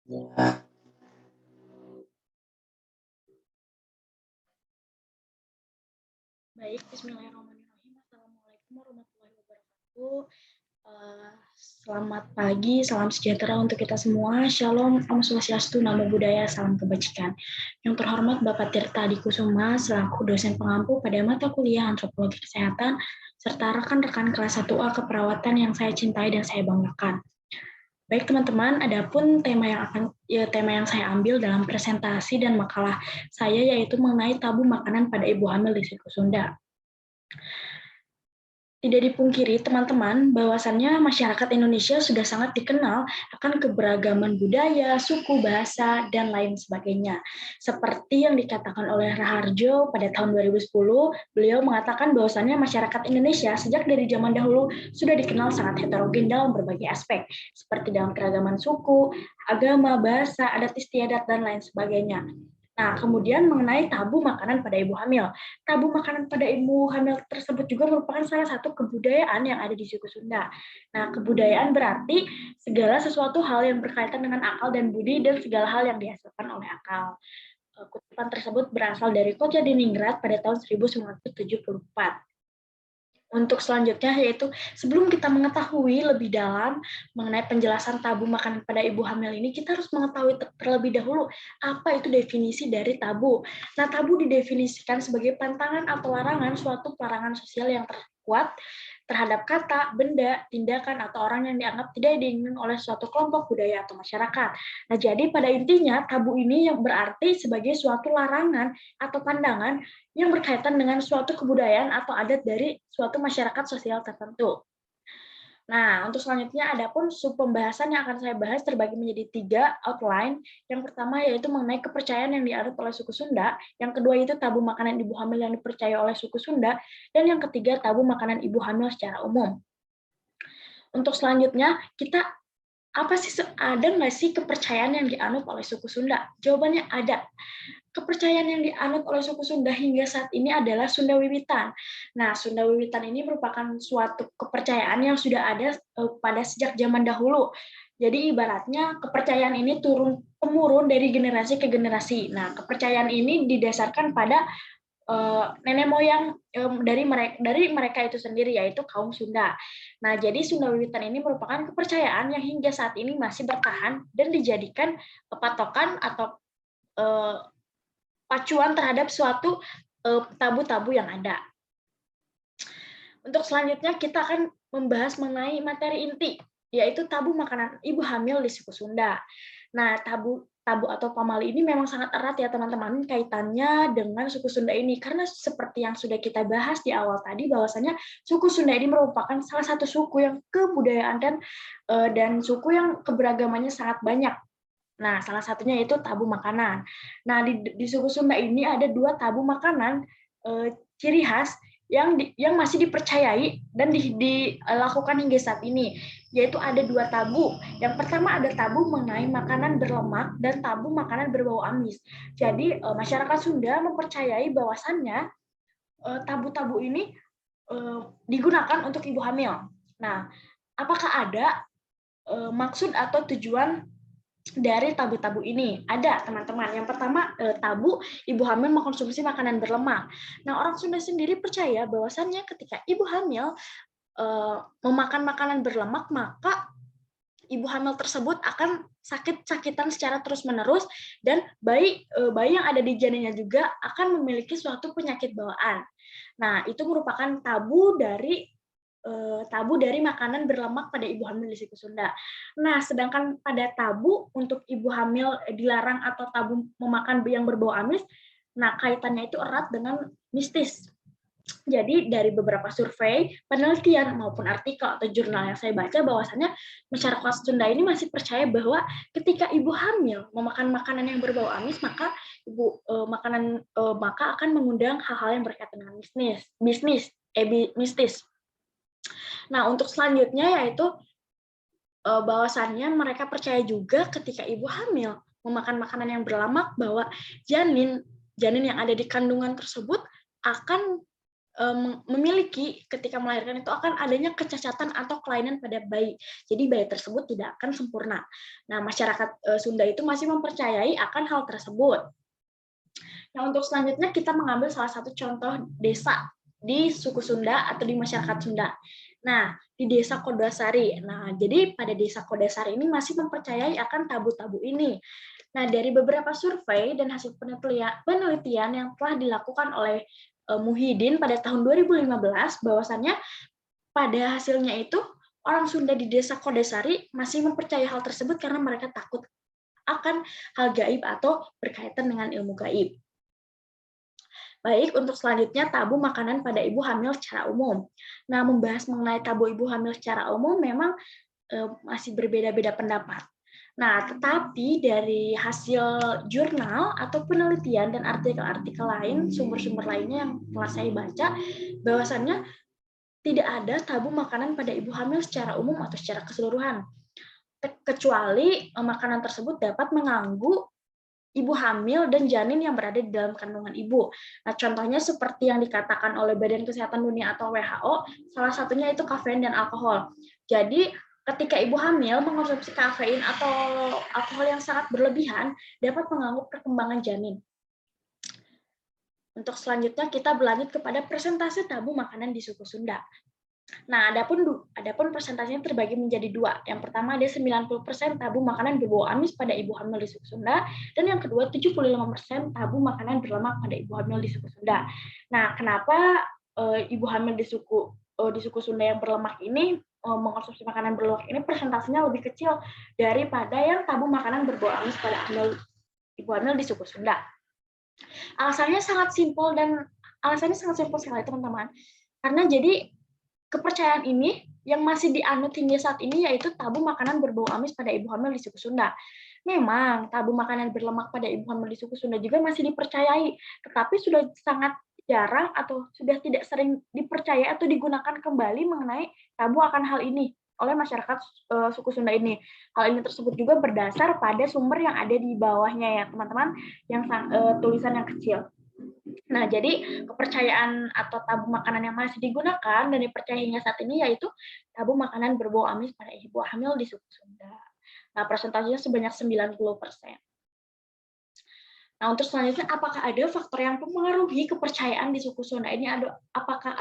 Ya, Baik, bismillahirrahmanirrahim. Assalamualaikum warahmatullahi wabarakatuh. Selamat pagi, salam sejahtera untuk kita semua. Shalom, Om Swastiastu, Namo Buddhaya, salam kebajikan. Yang terhormat Bapak Tirta Adi Kusuma, selaku dosen pengampu pada mata kuliah Antropologi Kesehatan, serta rekan-rekan kelas 1A keperawatan yang saya cintai dan saya banggakan. Baik teman-teman, adapun tema yang saya ambil dalam presentasi dan makalah saya yaitu mengenai tabu makanan pada ibu hamil di suku Sunda. Tidak dipungkiri teman-teman bahwasannya masyarakat Indonesia sudah sangat dikenal akan keberagaman budaya, suku, bahasa, dan lain sebagainya. Seperti yang dikatakan oleh Raharjo pada tahun 2010, beliau mengatakan bahwasannya masyarakat Indonesia sejak dari zaman dahulu sudah dikenal sangat heterogen dalam berbagai aspek, seperti dalam keragaman suku, agama, bahasa, adat istiadat, dan lain sebagainya. Nah, kemudian mengenai tabu makanan pada ibu hamil. Tabu makanan pada ibu hamil tersebut juga merupakan salah satu kebudayaan yang ada di suku Sunda. Nah, kebudayaan berarti segala sesuatu hal yang berkaitan dengan akal dan budi dan segala hal yang dihasilkan oleh akal. Kutipan tersebut berasal dari Kotja Diningrat pada tahun 1974. Untuk selanjutnya yaitu sebelum kita mengetahui lebih dalam mengenai penjelasan tabu makanan pada ibu hamil ini, kita harus mengetahui terlebih dahulu apa itu definisi dari tabu. Nah, tabu didefinisikan sebagai pantangan atau larangan suatu pelarangan sosial yang terkuat terhadap kata, benda, tindakan, atau orang yang dianggap tidak diinginkan oleh suatu kelompok budaya atau masyarakat. Nah, jadi pada intinya tabu ini yang berarti sebagai suatu larangan atau pandangan yang berkaitan dengan suatu kebudayaan atau adat dari suatu masyarakat sosial tertentu. Nah, untuk selanjutnya ada pun sub pembahasan yang akan saya bahas terbagi menjadi 3 outline. Yang pertama yaitu mengenai kepercayaan yang dianut oleh suku Sunda, yang kedua itu tabu makanan ibu hamil yang dipercaya oleh suku Sunda, dan yang ketiga tabu makanan ibu hamil secara umum. Untuk selanjutnya, kita ada nggak sih kepercayaan yang dianut oleh suku Sunda? Jawabannya ada. Kepercayaan yang dianut oleh suku Sunda hingga saat ini adalah Sunda Wiwitan. Nah, Sunda Wiwitan ini merupakan suatu kepercayaan yang sudah ada pada sejak zaman dahulu. Jadi ibaratnya kepercayaan ini turun-temurun dari generasi ke generasi. Nah, kepercayaan ini didasarkan pada nenek moyang dari mereka itu sendiri, yaitu kaum Sunda. Nah, jadi Sunda Wiwitan ini merupakan kepercayaan yang hingga saat ini masih bertahan dan dijadikan patokan atau pacuan terhadap suatu tabu-tabu yang ada. Untuk selanjutnya kita akan membahas mengenai materi inti, yaitu tabu makanan ibu hamil di suku Sunda. Nah, tabu atau pamali ini memang sangat erat ya teman-teman kaitannya dengan suku Sunda ini, karena seperti yang sudah kita bahas di awal tadi bahwasanya suku Sunda ini merupakan salah satu suku yang kebudayaan dan suku yang keberagamannya sangat banyak. Nah, salah satunya itu tabu makanan. Nah, di suku Sunda ini ada 2 tabu makanan ciri khas yang masih dipercayai dan dilakukan hingga saat ini, yaitu ada 2 tabu. Yang pertama ada tabu mengenai makanan berlemak dan tabu makanan berbau amis. Jadi masyarakat Sunda mempercayai bahwasannya tabu-tabu ini digunakan untuk ibu hamil. Nah, apakah ada maksud atau tujuan dari tabu-tabu ini? Ada teman-teman. Yang pertama tabu ibu hamil mengkonsumsi makanan berlemak. Nah, orang Sunda sendiri percaya bahwasannya ketika ibu hamil memakan makanan berlemak, maka ibu hamil tersebut akan sakit-sakitan secara terus-menerus dan bayi yang ada di janinnya juga akan memiliki suatu penyakit bawaan. Nah, itu merupakan tabu dari makanan berlemak pada ibu hamil di suku Sunda. Nah, sedangkan pada tabu untuk ibu hamil dilarang atau tabu memakan yang berbau amis, nah kaitannya itu erat dengan mistis. Jadi dari beberapa survei, penelitian maupun artikel atau jurnal yang saya baca bahwasannya masyarakat Sunda ini masih percaya bahwa ketika ibu hamil memakan makanan yang berbau amis, maka maka akan mengundang hal-hal yang berkaitan dengan mistis. Nah, untuk selanjutnya yaitu bahwasannya mereka percaya juga ketika ibu hamil memakan makanan yang berlemak bahwa janin yang ada di kandungan tersebut akan memiliki ketika melahirkan itu akan adanya kecacatan atau kelainan pada bayi. Jadi bayi tersebut tidak akan sempurna. Nah, masyarakat Sunda itu masih mempercayai akan hal tersebut. Nah, untuk selanjutnya kita mengambil salah satu contoh desa di suku Sunda atau di masyarakat Sunda. Nah, di desa Kodasari. Nah, jadi pada desa Kodasari ini masih mempercayai akan tabu-tabu ini. Nah, dari beberapa survei dan hasil penelitian yang telah dilakukan oleh Muhyiddin pada tahun 2015, bahwasannya pada hasilnya itu orang Sunda di desa Kodasari masih mempercayai hal tersebut karena mereka takut akan hal gaib atau berkaitan dengan ilmu gaib. Baik, untuk selanjutnya tabu makanan pada ibu hamil secara umum. Nah, membahas mengenai tabu ibu hamil secara umum memang masih berbeda-beda pendapat. Nah, tetapi dari hasil jurnal atau penelitian dan artikel-artikel lain, sumber-sumber lainnya yang telah saya baca, bahwasannya tidak ada tabu makanan pada ibu hamil secara umum atau secara keseluruhan. Kecuali makanan tersebut dapat mengganggu ibu hamil dan janin yang berada di dalam kandungan ibu. Nah, contohnya seperti yang dikatakan oleh Badan Kesehatan Dunia atau WHO, salah satunya itu kafein dan alkohol. Jadi, ketika ibu hamil mengonsumsi kafein atau alkohol yang sangat berlebihan, dapat mengganggu perkembangan janin. Untuk selanjutnya kita berlanjut kepada presentasi tabu makanan di suku Sunda. Nah, adapun presentasinya terbagi menjadi dua. Yang pertama ada 90% tabu makanan berbau amis pada ibu hamil di suku Sunda, dan yang kedua 75% tabu makanan berlemak pada ibu hamil di suku Sunda. Nah, kenapa ibu hamil di suku Sunda yang berlemak ini mengkonsumsi makanan berlemak ini persentasenya lebih kecil daripada yang tabu makanan berbau amis pada ibu hamil di suku Sunda? Alasannya sangat simpel sekali, teman-teman. Karena jadi kepercayaan ini yang masih dianut hingga saat ini yaitu tabu makanan berbau amis pada ibu hamil di suku Sunda. Memang tabu makanan berlemak pada ibu hamil di suku Sunda juga masih dipercayai, tetapi sudah sangat jarang atau sudah tidak sering dipercaya atau digunakan kembali mengenai tabu akan hal ini oleh masyarakat suku Sunda ini. Hal ini tersebut juga berdasar pada sumber yang ada di bawahnya ya teman-teman, yang tulisan yang kecil. Nah, jadi kepercayaan atau tabu makanan yang masih digunakan dan dipercaya hingga saat ini yaitu tabu makanan berbau amis pada ibu hamil di suku Sunda. Nah, persentasenya sebanyak 90%. Nah, untuk selanjutnya, apakah ada faktor yang mempengaruhi kepercayaan di suku Sunda ini? Apakah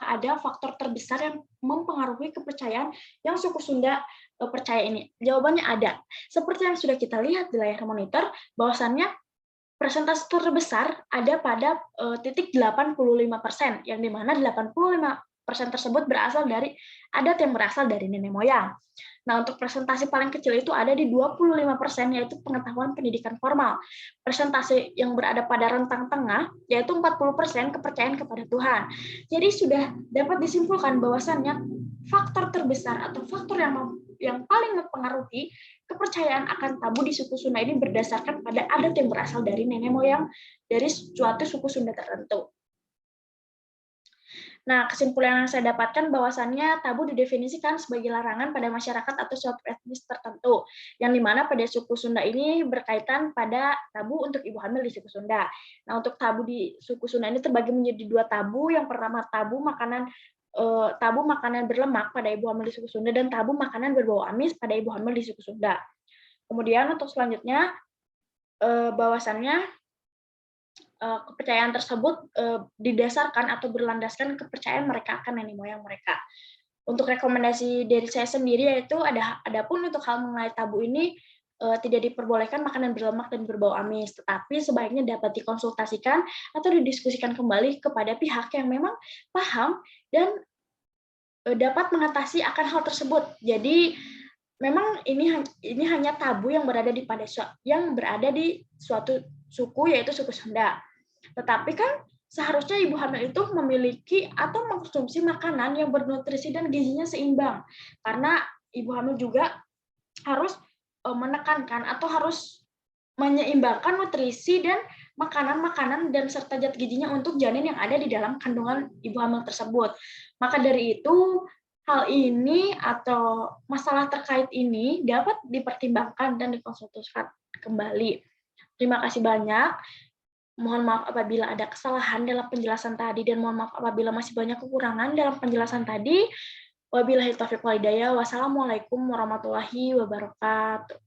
ada faktor terbesar yang mempengaruhi kepercayaan yang suku Sunda percaya ini? Jawabannya ada. Seperti yang sudah kita lihat di layar monitor, bahwasannya persentase terbesar ada pada titik 85%, yang dimana 85% tersebut berasal dari adat yang berasal dari nenek moyang. Nah, untuk presentasi paling kecil itu ada di 25%, yaitu pengetahuan pendidikan formal. Persentase yang berada pada rentang tengah, yaitu 40% kepercayaan kepada Tuhan. Jadi sudah dapat disimpulkan bahwasannya faktor terbesar atau faktor yang paling mempengaruhi kepercayaan akan tabu di suku Sunda ini berdasarkan pada adat yang berasal dari nenek moyang dari suatu suku Sunda tertentu. Nah, kesimpulan yang saya dapatkan bahwasannya tabu didefinisikan sebagai larangan pada masyarakat atau suatu etnis tertentu, yang dimana pada suku Sunda ini berkaitan pada tabu untuk ibu hamil di suku Sunda. Nah, untuk tabu di suku Sunda ini terbagi menjadi dua tabu. Yang pertama tabu makanan berlemak pada ibu hamil di suku Sunda dan tabu makanan berbau amis pada ibu hamil di suku Sunda. Kemudian untuk selanjutnya bahwasannya kepercayaan tersebut didasarkan atau berlandaskan kepercayaan mereka akan nenek moyang mereka. Untuk rekomendasi dari saya sendiri yaitu adapun untuk hal mengenai tabu ini tidak diperbolehkan makanan berlemak dan berbau amis, tetapi sebaiknya dapat dikonsultasikan atau didiskusikan kembali kepada pihak yang memang paham dan dapat mengatasi akan hal tersebut. Jadi memang ini hanya tabu yang berada di suatu suku, yaitu suku Sunda. Tetapi kan seharusnya ibu hamil itu memiliki atau mengkonsumsi makanan yang bernutrisi dan gizinya seimbang. Karena ibu hamil juga harus menekankan atau harus menyeimbangkan nutrisi dan makanan-makanan dan serta zat gizinya untuk janin yang ada di dalam kandungan ibu hamil tersebut. Maka dari itu, hal ini atau masalah terkait ini dapat dipertimbangkan dan dikonsultasikan kembali. Terima kasih banyak. Mohon maaf apabila ada kesalahan dalam penjelasan tadi dan mohon maaf apabila masih banyak kekurangan dalam penjelasan tadi. Wabillahi taufiq wal hidayah. Wassalamualaikum warahmatullahi wabarakatuh.